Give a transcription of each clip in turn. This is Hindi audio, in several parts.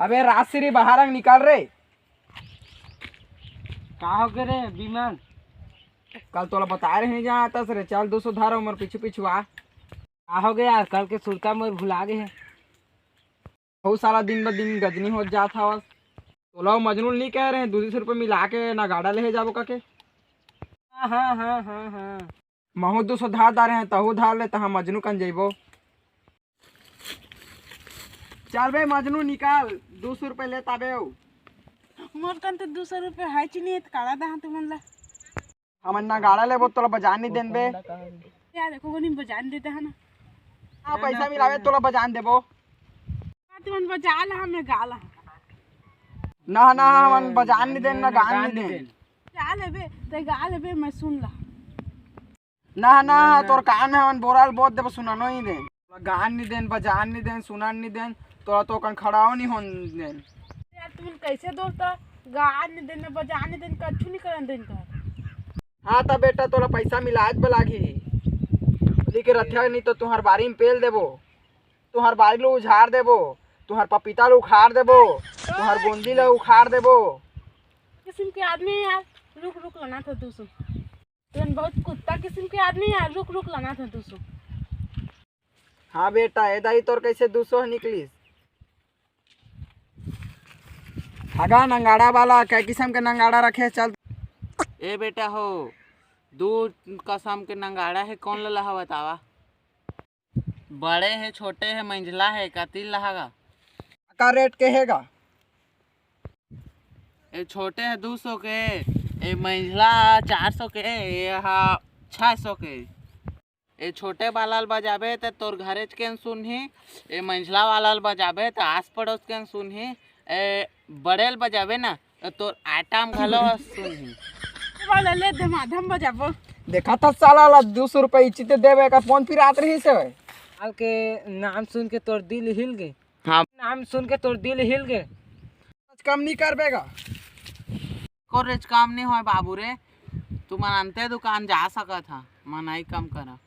अबे राजश्री बाहर निकाल रे। का हो गए रे बीमल? कल तोला बता रहे हैं जहाँ आता सर चल 200 धारा उमर पीछे पीछे आ। का हो गया यार, कल के सुरता मोर भुला गए है। बहुत सारा दिन ब दिन गजनी हो जात हवस। तोला मजनून नहीं कह रहे हैं 200 रुपये मिला के ना गाड़ा ले जाबो का के। हाँ हाँ हाँ हाँ हाँ। महू 200 धार दारे हैं तहू धार ले तहाँ मजनू कन जइबो। चल बे मजनू निकाल 200 रुपये लेता बे। मोर कन तो 200 रुपये है नहीं काढ़ा दहा तुमन ला। हमन ना गाड़ा लेबो तोला बजान नहीं देन बे। यार देखो नहीं बजान देते है ना। हाँ पैसा मिलावे तोला बजान देबो। तुमन बजा ला हमें गाला। ना ना हमन बजान नहीं देन ना गान नहीं देन। गा लेबे ते गा लेबे मैं सुन ला। ना ना तोर कान है हमन बोराल बहुत देबो सुनानो ही देन। गान नहीं देन बजान नहीं देन सुनान नहीं देन तोरा तो कन खड़ाओ नहीं होन देन। यार तुमन कैसे दोस्त गा नहीं देन बजा नहीं देन कछु नहीं करन देन कर। हाँ तब बेटा तोला पैसा मिलाए बलागी लेकिन रथिया नहीं तो तुम्हार बारी में पेल देबो। तुम्हार बारी लो उझाड़ देबो। तुम्हार पपीता लो उखाड़ देबो। तुम्हार गोंदी लो उखाड़ देबो। किस्म के आदमी है यार। रुक रुक लाना था 200। तुम बहुत कुत्ता किस्म के आदमी है यार। रुक रुक लाना था 200। हाँ बेटा ए दाई तोर कैसे 200 निकलीस। हगा नंगाड़ा वाला कै किस्म के नंगाड़ा रखे चल। ए बेटा हो, दूध कसम के नंगाड़ा है कौन ला लहा बतावा? बड़े है छोटे है मंझला है कतिल लहागा? का रेट के हैगा? ए छोटे है 200 के, ए मंझला 400 के, ये हा 600 के। ए छोटे वाला बजाबे तो तोर घरेज के सुनही, ए मंझला वाला बजाबे तो आस पड़ोस के सुनही, ए बड़ेल बजाबे ना तो तोर आटाम घलो सुनही। वाला ले धमाधम बजाबो। देखा था साला ला 200 रुपये इचिते देवे का फोन फिर आत रही से। हाल के नाम सुन के तोर दिल हिल गए। हाँ नाम सुन के तोर दिल हिल गए। कम नहीं कर बेगा। कोरेज काम नहीं हो बाबू रे, तू मनते दुकान जा सका था मनाई कम करा।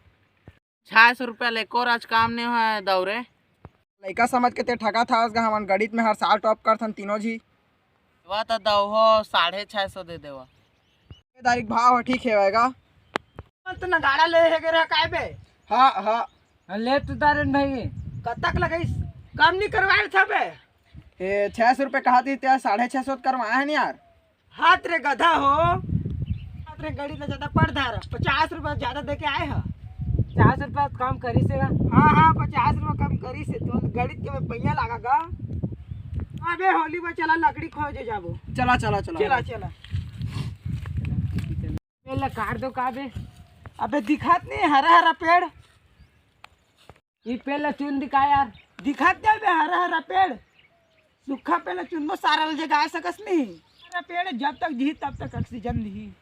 600 रुपया ले कोरज काम नहीं हो दौरे। लड़का समझ के ते ठगा था उसका हमन गणित में हर साल टॉप करथन तीनों जी। वह तो दो हो 650 दे देवा। तारीख भाव ठीक है तो ना गाड़ा ले है रे काय बे। हाँ हाँ ले तू तारन भाई कब तक लगाइस काम नहीं करवाए था बे। 600 रुपये कहा थी त्या 650 करवाया है नहीं यार। हाथ रे गधा हो। हाथ रे गाड़ी ना ज्यादा पड़ धार 50 रुपये ज्यादा दे के आए है। 50 रुपया काम करी से। हाँ हाँ 50 रुपये कम करी से तो गणित के में पहिया लागा। अबे होली में चला लकड़ी खोजे जाबो। चला चला चला चला चला पहले काट दो का बे। अबे दिखात नहीं हरा हरा पेड़। ये पहले चुन दिखा यार। दिखात दे बे हरा हरा पेड़। सूखा पहले चुनबो सारा जगह आ सकस नहीं। हरा पेड़ जब तक जी तब तक ऑक्सीजन दी।